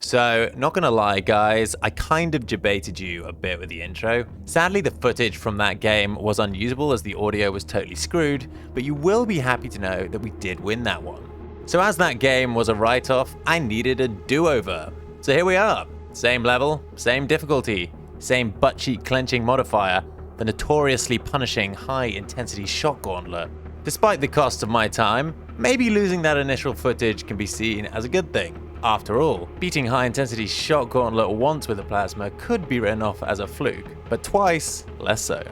So, not gonna lie guys, I kind of debated you a bit with the intro. Sadly, the footage from that game was unusable as the audio was totally screwed, but you will be happy to know that we did win that one. So as that game was a write-off, I needed a do-over. So here we are, same level, same difficulty, same butt-cheek clenching modifier, the notoriously punishing High Intensity Shock Gauntlet. Despite the cost of my time, maybe losing that initial footage can be seen as a good thing. After all, beating High Intensity Shock Gauntlet once with a plasma could be written off as a fluke, but twice, less so.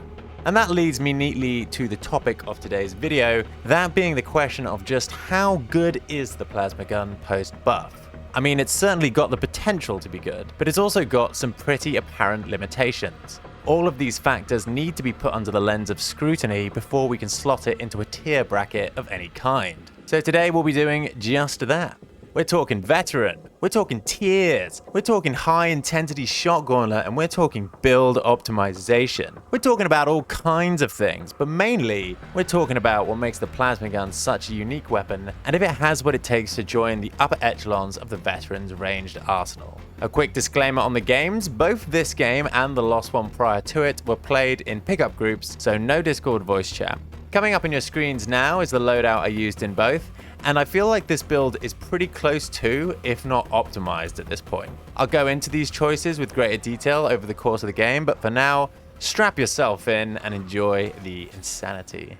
And that leads me neatly to the topic of today's video, that being the question of just how good is the plasma gun post-buff? I mean, it's certainly got the potential to be good, but it's also got some pretty apparent limitations. All of these factors need to be put under the lens of scrutiny before we can slot it into a tier bracket of any kind. So today we'll be doing just that. We're talking veteran, we're talking tiers, we're talking high intensity shock gauntlet, and we're talking build optimization. We're talking about all kinds of things, but mainly we're talking about what makes the plasma gun such a unique weapon, and if it has what it takes to join the upper echelons of the veteran's ranged arsenal. A quick disclaimer on the games, both this game and the lost one prior to it were played in pickup groups, so no Discord voice chat. Coming up on your screens now is the loadout I used in both, and I feel like this build is pretty close to, if not optimized at this point. I'll go into these choices with greater detail over the course of the game, but for now, strap yourself in and enjoy the insanity.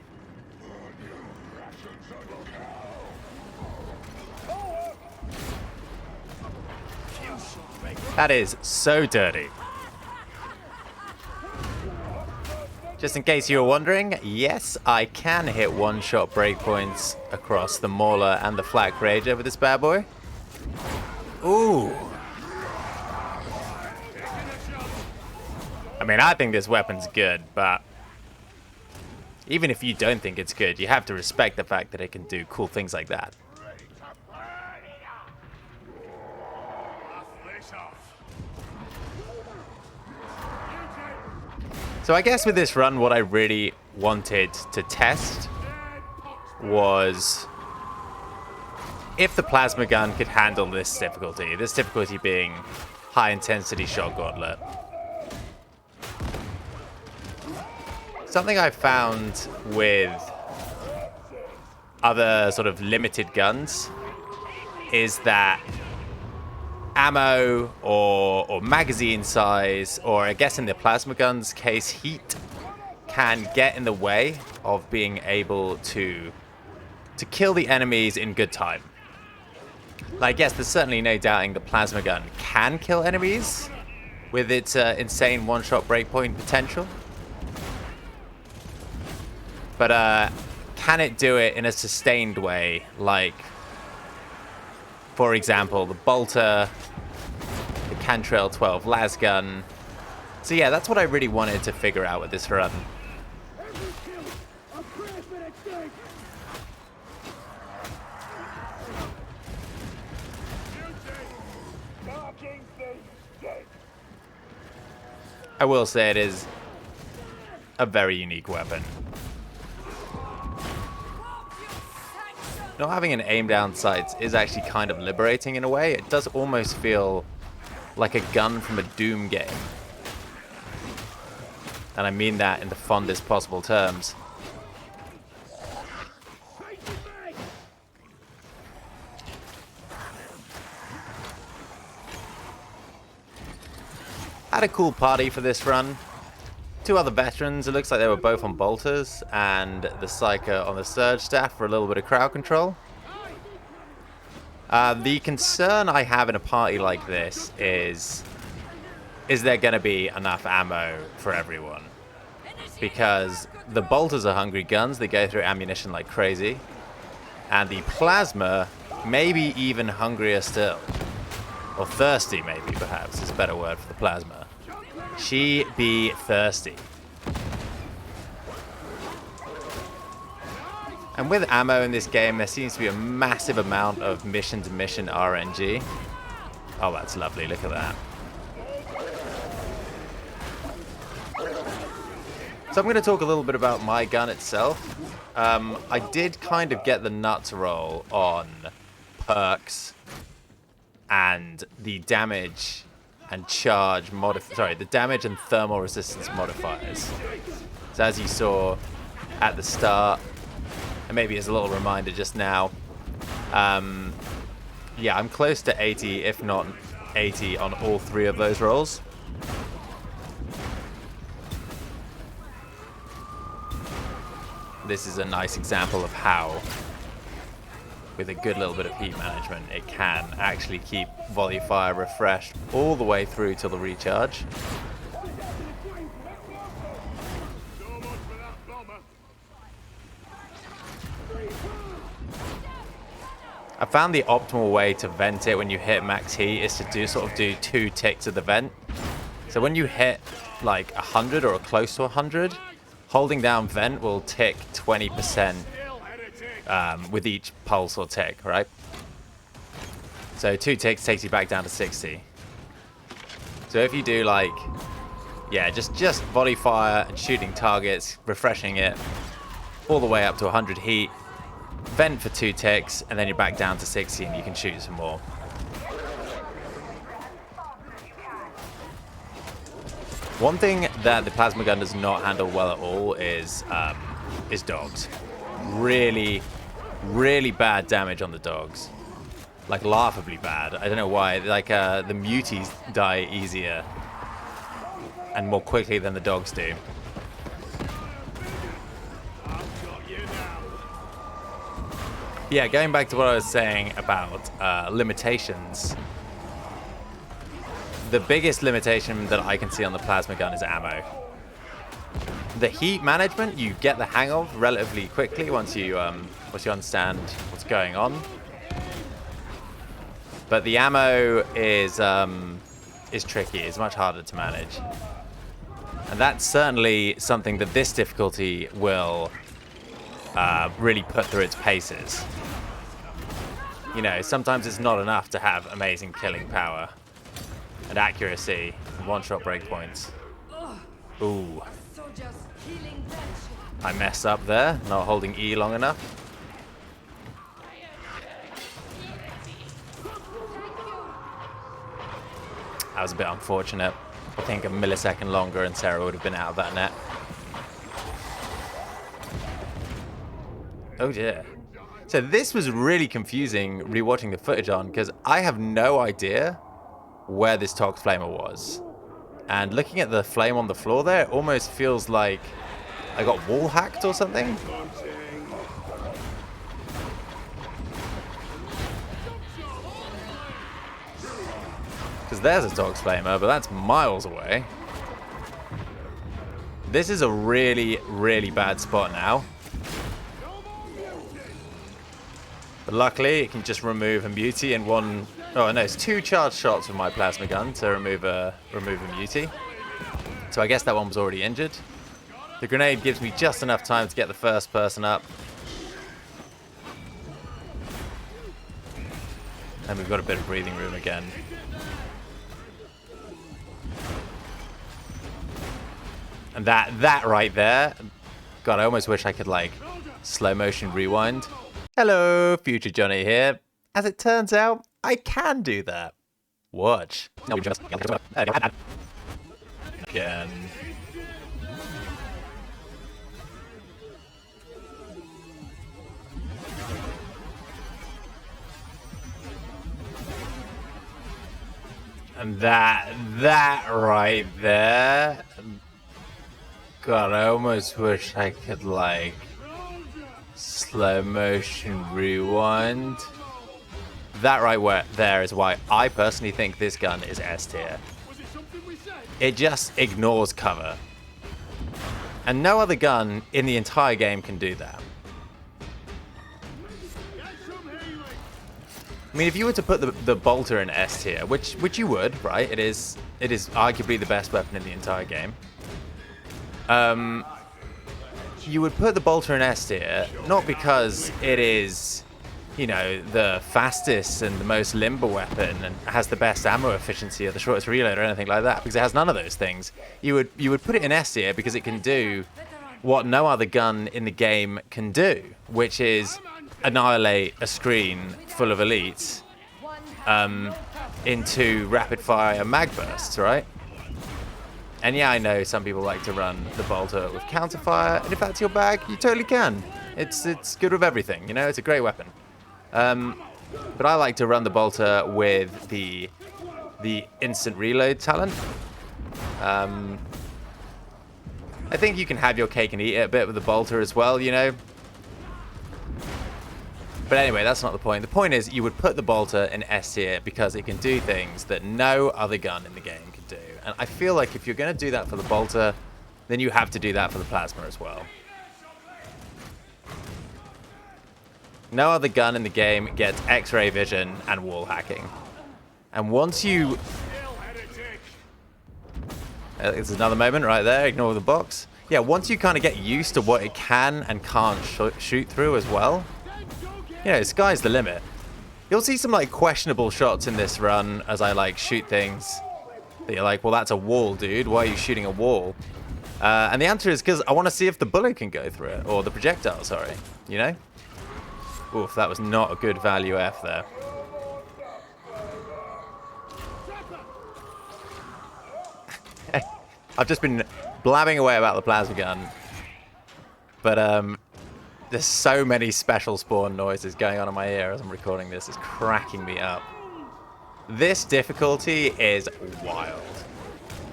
That is so dirty. Just in case you were wondering, yes, I can hit one-shot breakpoints across the Mauler and the Flak Rager with this bad boy. Ooh. I mean, I think this weapon's good, but even if you don't think it's good, you have to respect the fact that it can do cool things like that. So I guess with this run, what I really wanted to test was if the plasma gun could handle this difficulty being high intensity shock gauntlet. Something I found with other sort of limited guns is that ammo or magazine size, or I guess in the plasma gun's case, heat, can get in the way of being able to kill the enemies in good time. Like, yes, there's certainly no doubting the plasma gun can kill enemies with its insane one-shot breakpoint potential. But can it do it in a sustained way, like, for example, the Bolter, the Cantrell 12 las gun. So yeah, that's what I really wanted to figure out with this run. I will say it is a very unique weapon. Not having an aim down sights is actually kind of liberating in a way. It does almost feel like a gun from a Doom game. And I mean that in the fondest possible terms. Had a cool party for this run. Two other veterans, it looks like they were both on bolters, and the Psyker on the Surge staff for a little bit of crowd control. The concern I have in a party like this is there going to be enough ammo for everyone? Because the bolters are hungry guns, they go through ammunition like crazy, and the plasma may be even hungrier still. Or thirsty, maybe, perhaps, is a better word for the plasma. She be thirsty. And with ammo in this game, there seems to be a massive amount of mission-to-mission RNG. Oh, that's lovely. Look at that. So I'm going to talk a little bit about my gun itself. I did kind of get the nuts roll on perks and the damage and charge the damage and thermal resistance modifiers. So as you saw at the start, and maybe as a little reminder just now, yeah, I'm close to 80, if not 80, on all three of those rolls. This is a nice example of how, with a good little bit of heat management, it can actually keep volley fire refreshed all the way through till the recharge. I found the optimal way to vent it when you hit max heat is to sort of do 2 ticks of the vent. So when you hit like 100 or close to 100, holding down vent will tick 20% with each pulse or tick, right? So 2 ticks takes you back down to 60. So if you do like, yeah, just volley fire and shooting targets, refreshing it all the way up to 100 heat, vent for 2 ticks, and then you're back down to 60 and you can shoot some more. One thing that the plasma gun does not handle well at all is dogs. Really, really bad damage on the dogs. Like laughably bad. I don't know why. Like the muties die easier and more quickly than the dogs do. Yeah, going back to what I was saying about limitations. The biggest limitation that I can see on the plasma gun is ammo. The heat management you get the hang of relatively quickly once you understand what's going on. But the ammo is tricky. It's much harder to manage, and that's certainly something that this difficulty will really put through its paces. You know, sometimes it's not enough to have amazing killing power and accuracy and one-shot breakpoints. Ooh. I messed up there, not holding E long enough. That was a bit unfortunate. I think a millisecond longer and Sarah would have been out of that net. Oh dear. So this was really confusing rewatching the footage on, because I have no idea where this Tox Flamer was. And looking at the flame on the floor there, it almost feels like I got wall hacked or something. Because there's a Tox Flamer, but that's miles away. This is a really, really bad spot now. But luckily, it can just remove a mutie in one. Oh no, it's 2 charged shots with my plasma gun to remove a mutie. So I guess that one was already injured. The grenade gives me just enough time to get the first person up. And we've got a bit of breathing room again. And that right there, God, I almost wish I could like slow motion rewind. Hello, future Johnny here. As it turns out, I can do that. Watch. No, just again. And that right there. God, I almost wish I could like slow motion rewind. That right there is why I personally think this gun is S tier. It just ignores cover. And no other gun in the entire game can do that. I mean, if you were to put the bolter in S tier, which you would, right? It is arguably the best weapon in the entire game. You would put the bolter in S tier, not because it is, you know, the fastest and the most limber weapon and has the best ammo efficiency or the shortest reload or anything like that, because it has none of those things. You would put it in S tier because it can do what no other gun in the game can do, which is annihilate a screen full of elites into rapid fire mag bursts, right? And yeah, I know some people like to run the bolter with counterfire, and if that's your bag, you totally can. It's good with everything, you know, it's a great weapon. But I like to run the bolter with the instant reload talent. I think you can have your cake and eat it a bit with the bolter as well, you know. But anyway, that's not the point. The point is you would put the bolter in S tier because it can do things that no other gun in the game can do. And I feel like if you're going to do that for the bolter, then you have to do that for the plasma as well. No other gun in the game gets X-ray vision and wall hacking. And once you... It's another moment right there, ignore the box. Yeah, once you kind of get used to what it can and can't shoot through as well, you know, sky's the limit. You'll see some like questionable shots in this run as I like shoot things that you're like, well, that's a wall, dude. Why are you shooting a wall? And the answer is because I want to see if the bullet can go through it, or the projectile, sorry, you know? Oof, that was not a good value F there. I've just been blabbing away about the plasma gun, but there's so many special spawn noises going on in my ear as I'm recording this. It's cracking me up. This difficulty is wild.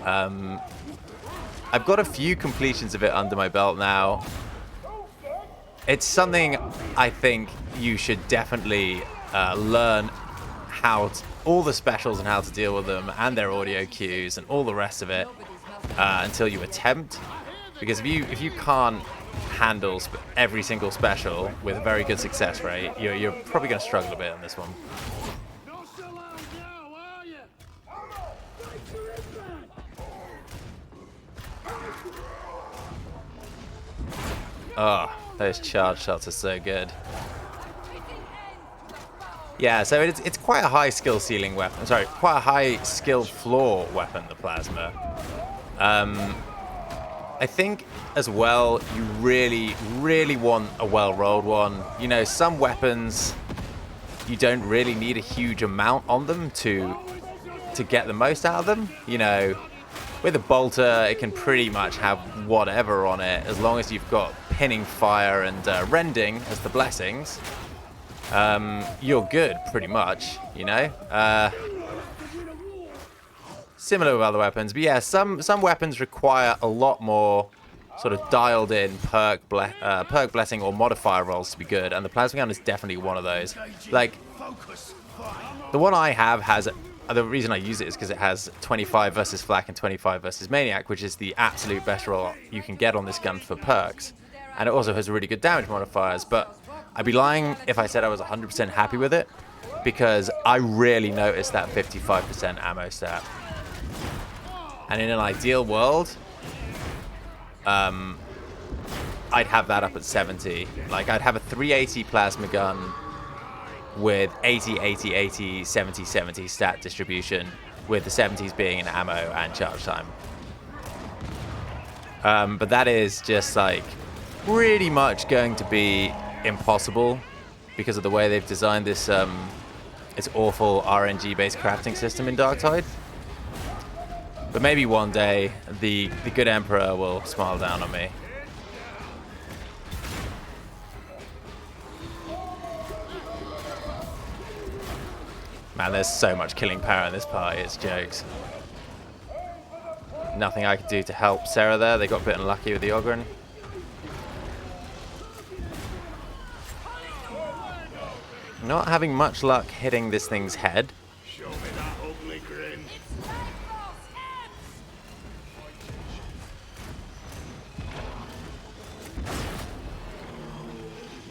I've got a few completions of it under my belt now. It's something I think you should definitely learn how to, all the specials and how to deal with them and their audio cues and all the rest of it until you attempt. Because if you can't handle every single special with a very good success rate, you're probably going to struggle a bit on this one. Oh, those charge shots are so good. Yeah, so it's quite a high skill ceiling weapon. Sorry, quite a high skill floor weapon, the plasma. I think as well, you really, really want a well-rolled one. You know, some weapons, you don't really need a huge amount on them to get the most out of them. You know, with a bolter, it can pretty much have whatever on it, as long as you've got pinning fire and rending as the blessings. You're good, pretty much, you know? Similar with other weapons, but yeah, some weapons require a lot more sort of dialed in perk blessing or modifier rolls to be good, and the plasma gun is definitely one of those. Like, the one I have has, the reason I use it is because it has 25 versus flak and 25 versus maniac, which is the absolute best roll you can get on this gun for perks. And it also has really good damage modifiers, but I'd be lying if I said I was 100% happy with it, because I really noticed that 55% ammo stat. And in an ideal world, I'd have that up at 70. Like, I'd have a 380 plasma gun with 80, 80, 80, 70, 70 stat distribution, with the 70s being in ammo and charge time. But that is just, like, pretty much going to be impossible because of the way they've designed this its awful RNG-based crafting system in Darktide. But maybe one day the good Emperor will smile down on me. Man, there's so much killing power in this party, it's jokes. Nothing I could do to help Sarah there. They got a bit unlucky with the Ogryn. Not having much luck hitting this thing's head. Show me that ugly grin.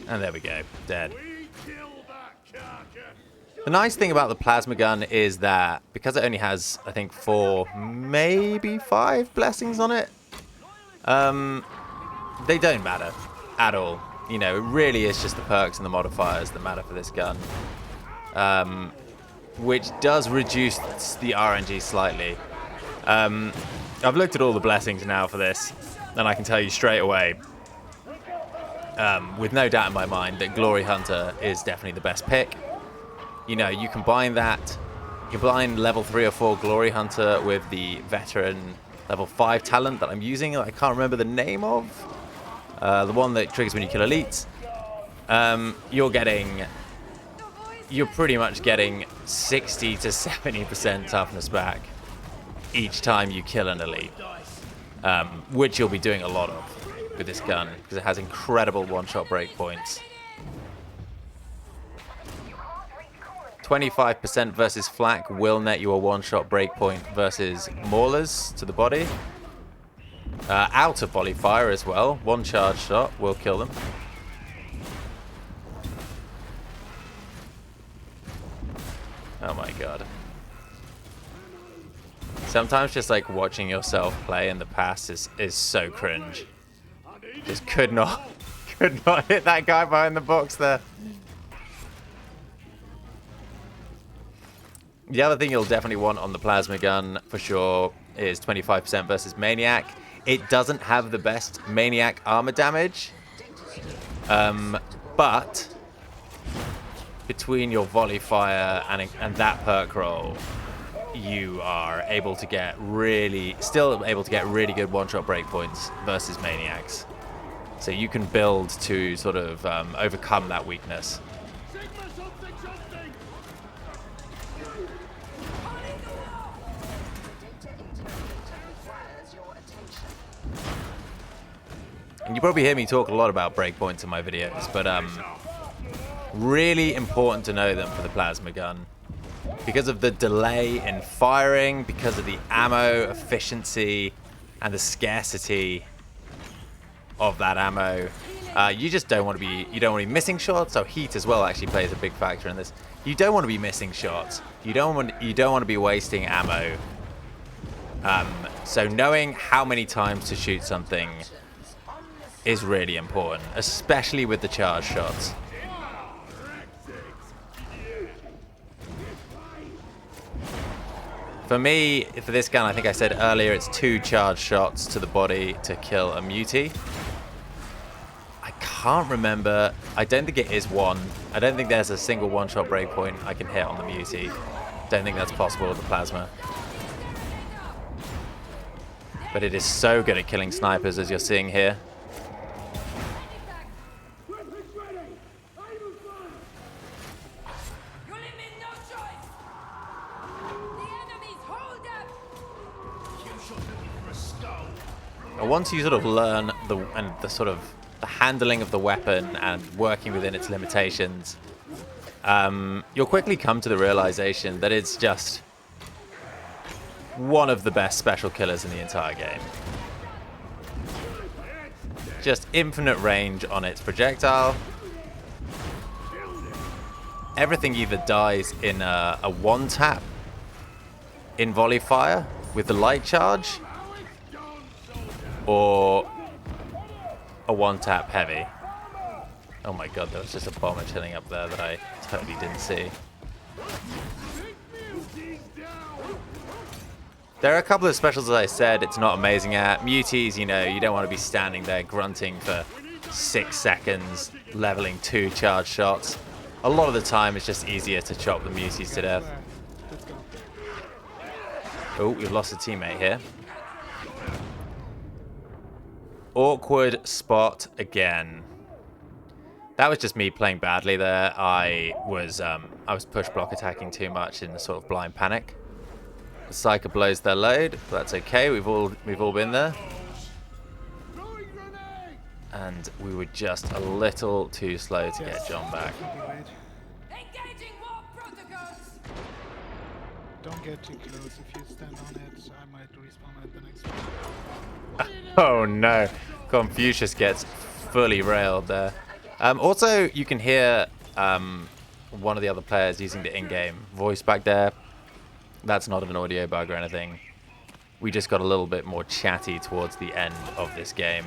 And there we go, dead. The nice thing about the plasma gun is that because it only has, I think, 4, maybe 5 blessings on it, they don't matter at all. You know, it really is just the perks and the modifiers that matter for this gun, which does reduce the RNG slightly. I've looked at all the blessings now for this, and I can tell you straight away, with no doubt in my mind, that Glory Hunter is definitely the best pick. you know, you combine that, you combine level 3 or 4 Glory Hunter with the veteran level 5 talent that I'm using, I can't remember the name of, the one that triggers when you kill elites. You're pretty much getting 60 to 70% toughness back each time you kill an elite, which you'll be doing a lot of with this gun because it has incredible one-shot breakpoints. 25% versus flak will net you a one-shot breakpoint versus maulers to the body. Out of volley fire as well. One charge shot will kill them. Oh my god. Sometimes just like watching yourself play in the past is so cringe. Just could not hit that guy behind the box there. The other thing you'll definitely want on the plasma gun for sure is 25% versus Maniac. It doesn't have the best Maniac armor damage, but between your volley fire and that perk roll, you are able to get still able to get really good one-shot breakpoints versus Maniacs. So you can build to sort of overcome that weakness. And you probably hear me talk a lot about breakpoints in my videos, but really important to know them for the plasma gun. Because of the delay in firing, because of the ammo efficiency and the scarcity of that ammo, you just don't want to be missing shots. So heat as well actually plays a big factor in this. You don't want to be missing shots. You don't want to be wasting ammo. So knowing how many times to shoot something is really important, especially with the charge shots. For me, for this gun, I think I said earlier, it's 2 charge shots to the body to kill a mutie. I can't remember. I don't think it is 1. I don't think there's a single one-shot breakpoint I can hit on the mutie. Don't think that's possible with the plasma. But it is so good at killing snipers, as you're seeing here. Once you sort of learn the handling of the weapon and working within its limitations, you'll quickly come to the realization that it's just one of the best special killers in the entire game. Just infinite range on its projectile. Everything either dies in a one-tap in volley fire with the light charge, or a one-tap heavy. Oh my god, there was just a bomber chilling up there that I totally didn't see. There are a couple of specials, as I said, it's not amazing at. Muties, you know, you don't want to be standing there grunting for 6 seconds, leveling 2 charge shots. A lot of the time, it's just easier to chop the muties to death. Oh, we've lost a teammate here. Awkward spot again. That was just me playing badly there. I was push block attacking too much in the sort of blind panic. The Psyker blows their load, but that's okay. We've all been there. And we were just a little too slow to get John back. Engaging war protocols. Don't get too close. If you stand on it, I might respawn at the next one. Oh no, Confucius gets fully railed there. Also, you can hear one of the other players using the in-game voice back there. That's not an audio bug or anything. We just got a little bit more chatty towards the end of this game.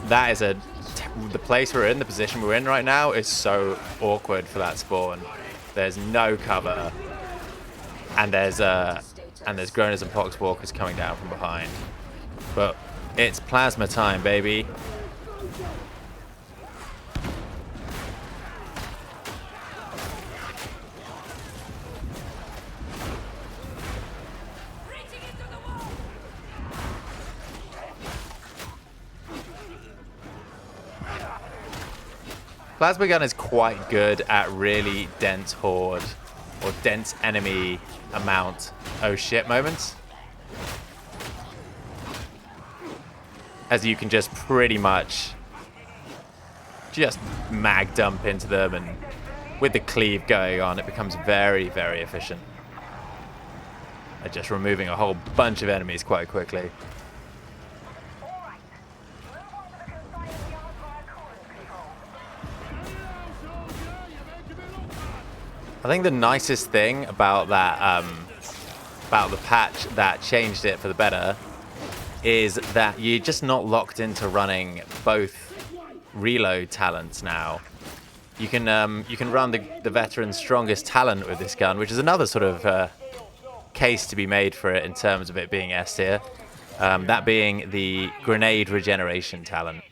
That is the place we're in, the position we're in right now is so awkward for that spawn. There's no cover, and there's Groaners and Poxwalkers coming down from behind. But it's plasma time, baby. Plasma gun is quite good at really dense horde or dense enemy amount oh shit moments. As you can just pretty much just mag dump into them, and with the cleave going on, it becomes very, very efficient at just removing a whole bunch of enemies quite quickly. I think the nicest thing about that, about the patch that changed it for the better, is that you're just not locked into running both reload talents now. You can run the veteran's strongest talent with this gun, which is another sort of case to be made for it in terms of it being S tier. That being the grenade regeneration talent.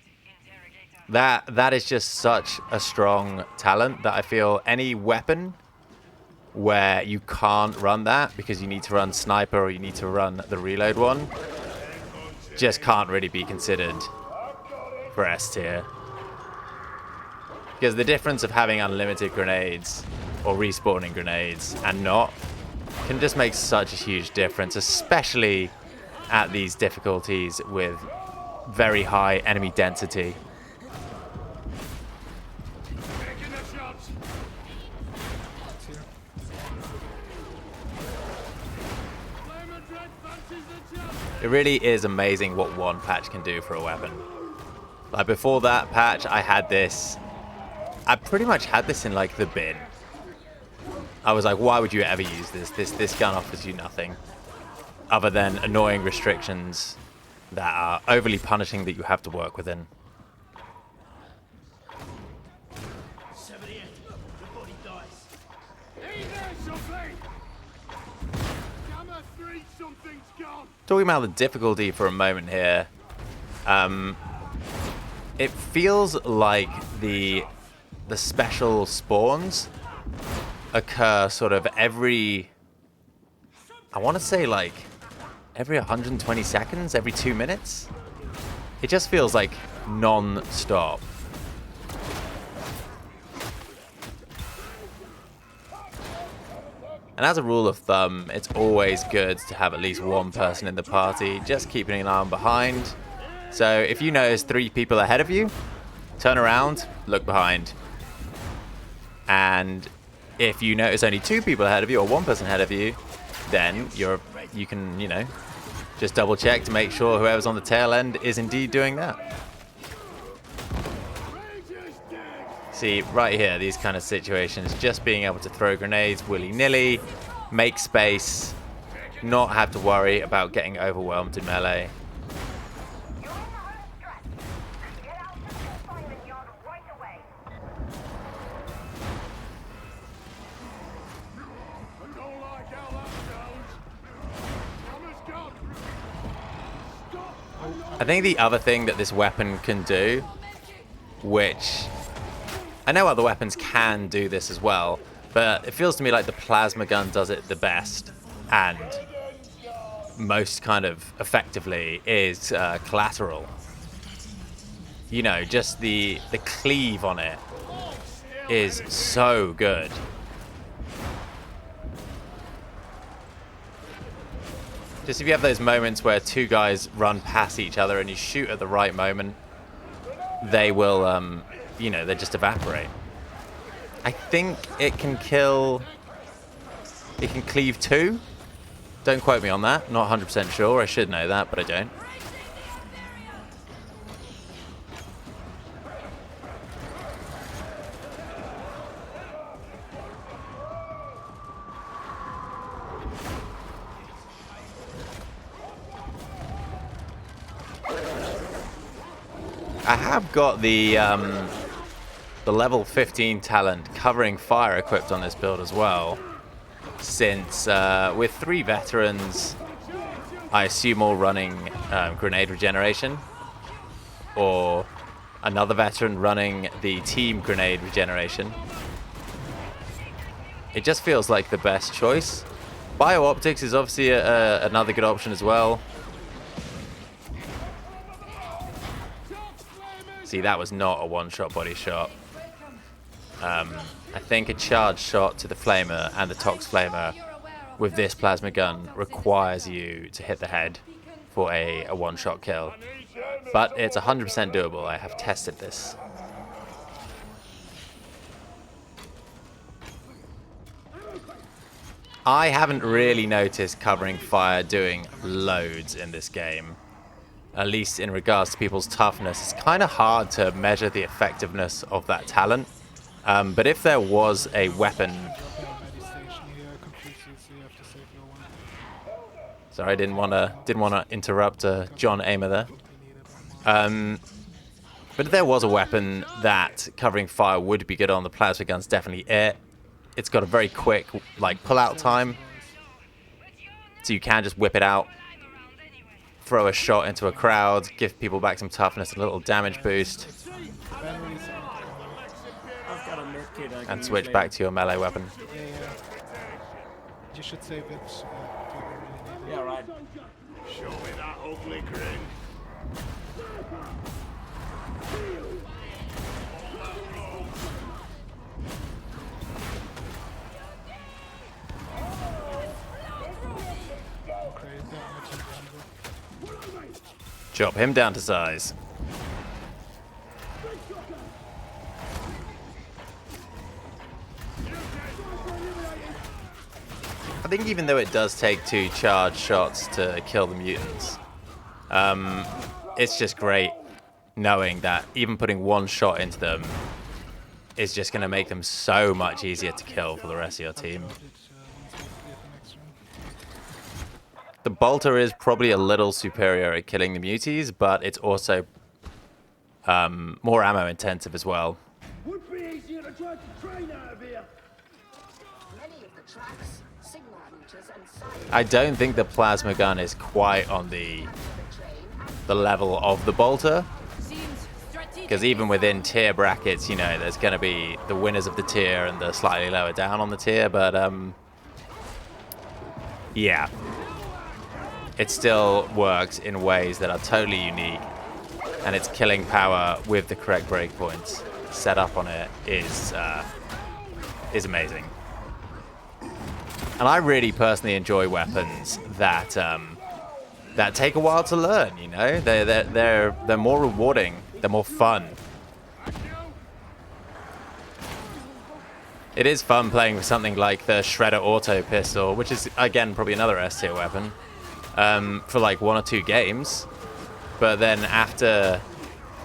That is just such a strong talent that I feel any weapon where you can't run that because you need to run sniper or you need to run the reload one just can't really be considered for S tier. Because the difference of having unlimited grenades or respawning grenades and not can just make such a huge difference, especially at these difficulties with very high enemy density. It really is amazing what one patch can do for a weapon. Like before that patch, I pretty much had this in like the bin. I was like, why would you ever use this? This gun offers you nothing other than annoying restrictions that are overly punishing that you have to work within. Talking about the difficulty for a moment here, it feels like the special spawns occur sort of every, I want to say like every 120 seconds, every 2 minutes. It just feels like non-stop. And as a rule of thumb, it's always good to have at least one person in the party just keeping an eye on behind. So if you notice 3 people ahead of you, turn around, look behind. And if you notice only 2 people ahead of you or 1 person ahead of you, then you can, you know, just double check to make sure whoever's on the tail end is indeed doing that. See, right here, these kind of situations, just being able to throw grenades willy-nilly, make space, not have to worry about getting overwhelmed in melee. I think the other thing that this weapon can do, which I know other weapons can do this as well, but it feels to me like the plasma gun does it the best and most kind of effectively, is collateral. You know, just the cleave on it is so good. Just if you have those moments where 2 guys run past each other and you shoot at the right moment, they will, you know, they just evaporate. I think it can kill... It can cleave 2. Don't quote me on that. Not 100% sure. I should know that, but I don't. I have got the level 15 talent covering fire equipped on this build as well, since with 3 veterans, I assume all running grenade regeneration, or another veteran running the team grenade regeneration. It just feels like the best choice. Bio-optics is obviously another good option as well. See, that was not a one-shot body shot. I think a charge shot to the flamer and the tox flamer with this plasma gun requires you to hit the head for a one-shot kill. But it's 100% doable. I have tested this. I haven't really noticed covering fire doing loads in this game. At least in regards to people's toughness. It's kind of hard to measure the effectiveness of that talent. But if there was a weapon... Sorry, I didn't want to interrupt John Aimer there. But if there was a weapon that covering fire would be good on, the plasma gun's definitely it. It's got a very quick pull-out time, so you can just whip it out, throw a shot into a crowd, give people back some toughness, a little damage boost, and switch back to your melee weapon. Yeah. You should save it. Yeah, right. Show me that ugly grin. Chop him down to size. I think even though it does take 2 charge shots to kill the mutants, it's just great knowing that even putting 1 shot into them is just going to make them so much easier to kill for the rest of your team. The bolter is probably a little superior at killing the muties, but it's also more ammo intensive as well. Would be easier to try to train out of here. Many of the tracks, signal meters, and I don't think the plasma gun is quite on the level of the bolter, because even within tier brackets, you know, there's going to be the winners of the tier and the slightly lower down on the tier, but yeah. It still works in ways that are totally unique, and its killing power with the correct breakpoints set up on it is amazing. And I really personally enjoy weapons that that take a while to learn. You know, they're more rewarding, they're more fun. It is fun playing with something like the Shredder Auto Pistol, which is again probably another S tier weapon. For 1 or 2 games, but then after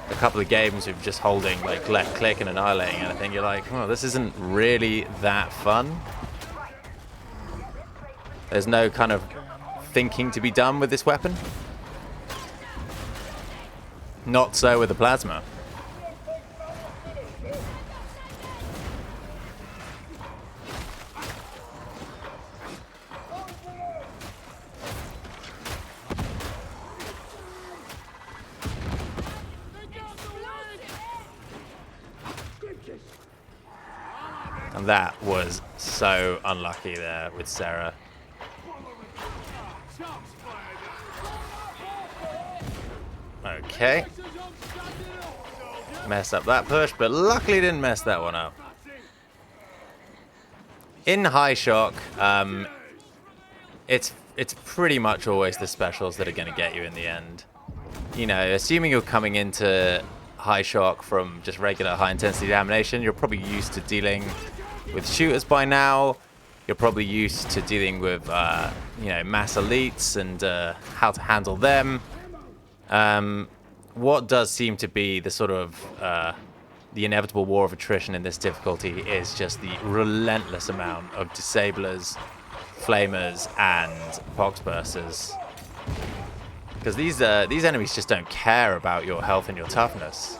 a couple of games of just holding left click and annihilating anything, you're like, oh, this isn't really that fun. There's no kind of thinking to be done with this weapon. Not so with the plasma. And that was so unlucky there with Sarah. Okay. Messed up that push, but luckily didn't mess that one up. In High Shock, it's pretty much always the specials that are going to get you in the end. You know, assuming you're coming into High Shock from just regular high intensity damnation, you're probably used to dealing with shooters by now. You're probably used to dealing with you know, mass elites and how to handle them. What does seem to be the sort of the inevitable war of attrition in this difficulty is just the relentless amount of disablers, flamers, and poxbursters. Because these enemies just don't care about your health and your toughness.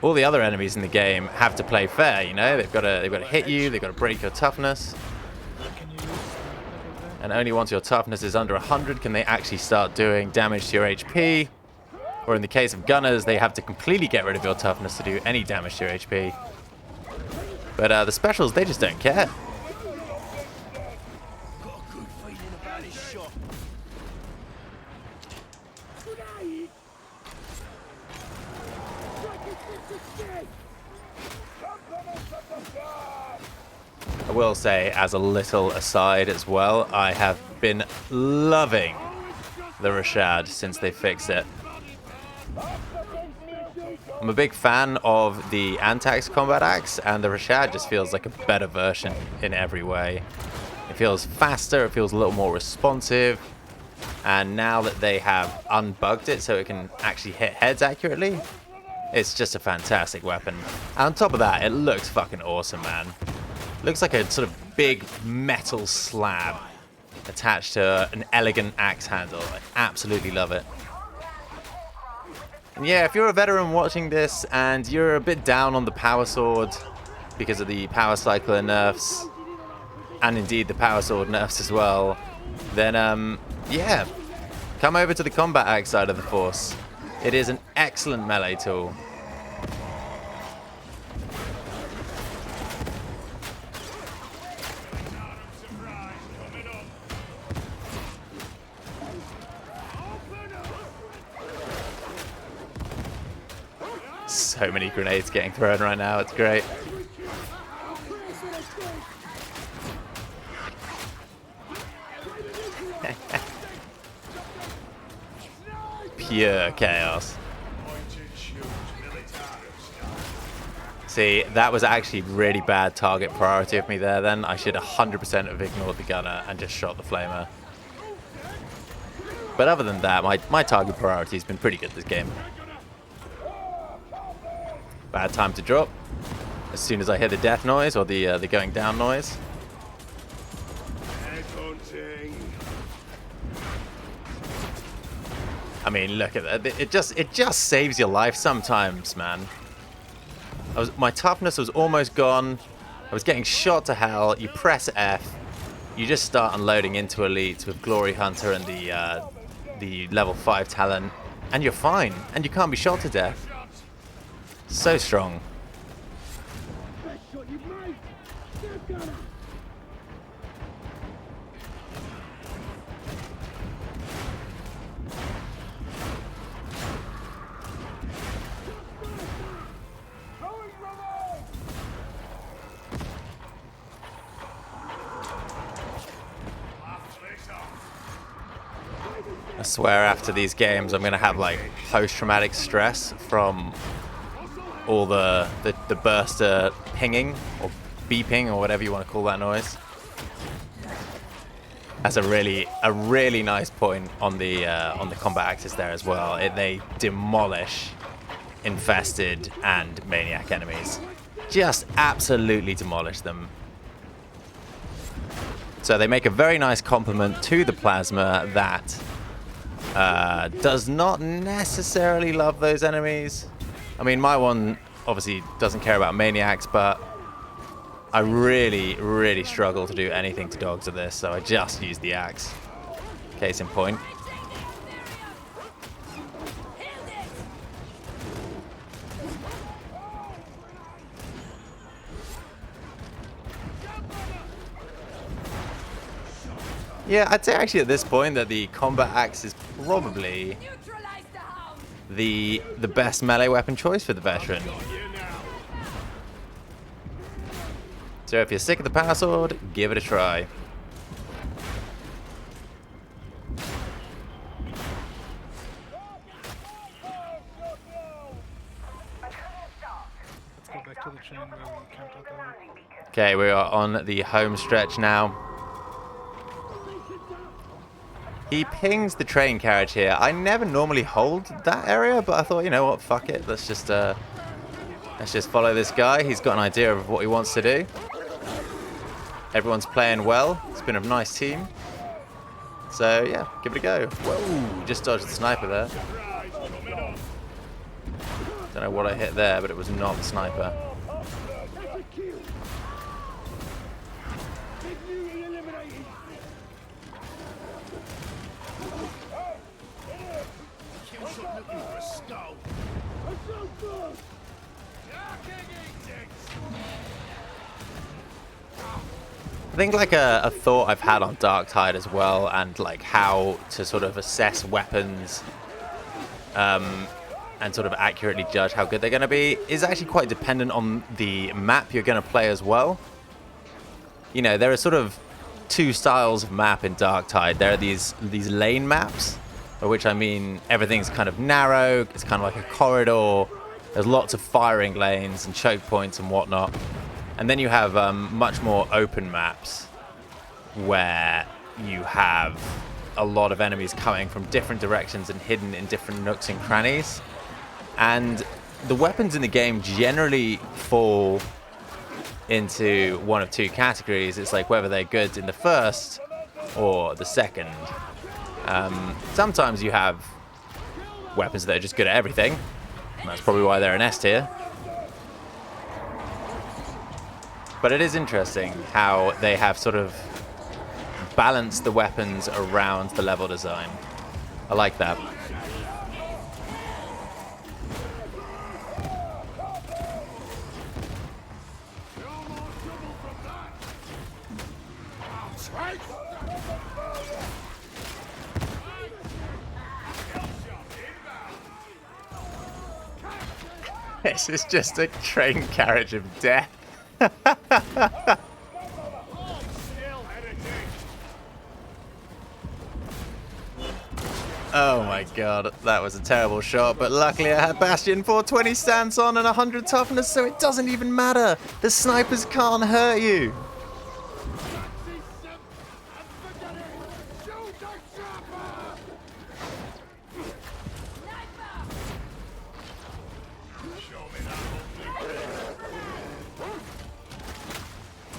All the other enemies in the game have to play fair, you know. They've got to hit you. They've got to break your toughness. And only once your toughness is under 100 can they actually start doing damage to your HP. Or in the case of gunners, they have to completely get rid of your toughness to do any damage to your HP. But the specials, they just don't care. I will say, as a little aside as well, I have been loving the Rashad since they fixed it. I'm a big fan of the Antax combat axe, and the Rashad just feels like a better version in every way. It feels faster, it feels a little more responsive, and now that they have unbugged it so it can actually hit heads accurately, it's just a fantastic weapon. And on top of that, it looks fucking awesome, man. Looks like a sort of big metal slab attached to an elegant axe handle. I absolutely love it. And yeah, if you're a veteran watching this and you're a bit down on the power sword because of the power cycler nerfs, and indeed the power sword nerfs as well, then yeah, come over to the combat axe side of the force. It is an excellent melee tool. So many grenades getting thrown right now, it's great. Pure chaos. See, that was actually really bad target priority of me there then. I should 100% have ignored the gunner and just shot the flamer. But other than that, my target priority has been pretty good this game. Bad time to drop. As soon as I hear the death noise or the going down noise. I mean, look at that. It just saves your life sometimes, man. My toughness was almost gone. I was getting shot to hell. You press F. You just start unloading into elites with Glory Hunter and the level 5 talent, and you're fine. And you can't be shot to death. So strong. I swear after these games I'm gonna have like post-traumatic stress from all the burster pinging or beeping or whatever you want to call that noise. That's a really nice point on the combat axis there as well. They demolish infested and maniac enemies. Just absolutely demolish them. So they make a very nice complement to the plasma that does not necessarily love those enemies. I mean, my one obviously doesn't care about maniacs, but I really struggle to do anything to dogs with this, so I just use the axe. Case in point. Yeah, I'd say actually at this point that the combat axe is probably the best melee weapon choice for the veteran. So if you're sick of the power sword, give it a try. Let's go back to the train where we camped out there. Okay, we are on the home stretch now. He pings the train carriage here. I never normally hold that area, but I thought, you know what, fuck it. Let's just follow this guy. He's got an idea of what he wants to do. Everyone's playing well. It's been a nice team. So yeah, give it a go. Whoa, just dodged the sniper there. Don't know what I hit there, but it was not the sniper. I think like a thought I've had on Darktide as well, and like how to sort of assess weapons and sort of accurately judge how good they're going to be is actually quite dependent on the map you're going to play as well. You know, there are sort of two styles of map in Darktide. There are these lane maps, by which I mean everything's kind of narrow, it's kind of like a corridor, there's lots of firing lanes and choke points and whatnot. And then you have much more open maps where you have a lot of enemies coming from different directions and hidden in different nooks and crannies. And the weapons in the game generally fall into one of two categories. It's like whether they're good in the first or the second. Sometimes you have weapons that are just good at everything. And that's probably why they're an S tier. But it is interesting how they have sort of balanced the weapons around the level design. I like that. This is just a train carriage of death. Oh my god, that was a terrible shot, but luckily I had Bastion 420 stance on and 100 toughness, so it doesn't even matter. The snipers can't hurt you.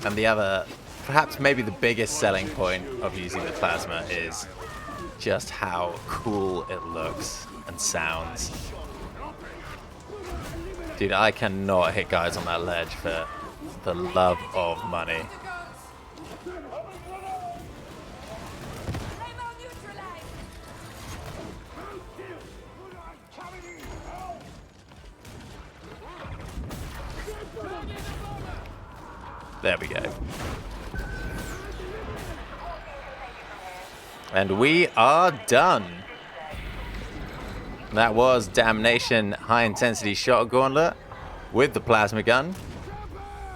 And the other, perhaps maybe the biggest selling point of using the plasma is just how cool it looks and sounds. Dude, I cannot hit guys on that ledge for the love of money. There we go. And we are done. That was Damnation High Intensity Shock Gauntlet with the plasma gun.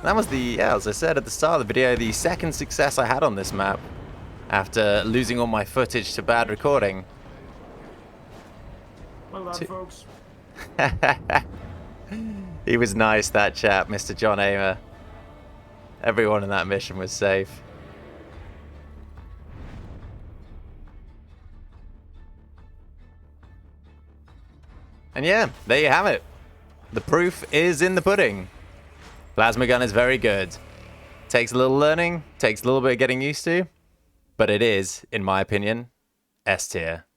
That was the, yeah, as I said at the start of the video, the second success I had on this map after losing all my footage to bad recording. Well done, folks. He was nice, that chap, Mr. John Amer. Everyone in that mission was safe. And yeah, there you have it. The proof is in the pudding. Plasma gun is very good. Takes a little learning, takes a little bit of getting used to, but it is, in my opinion, S tier.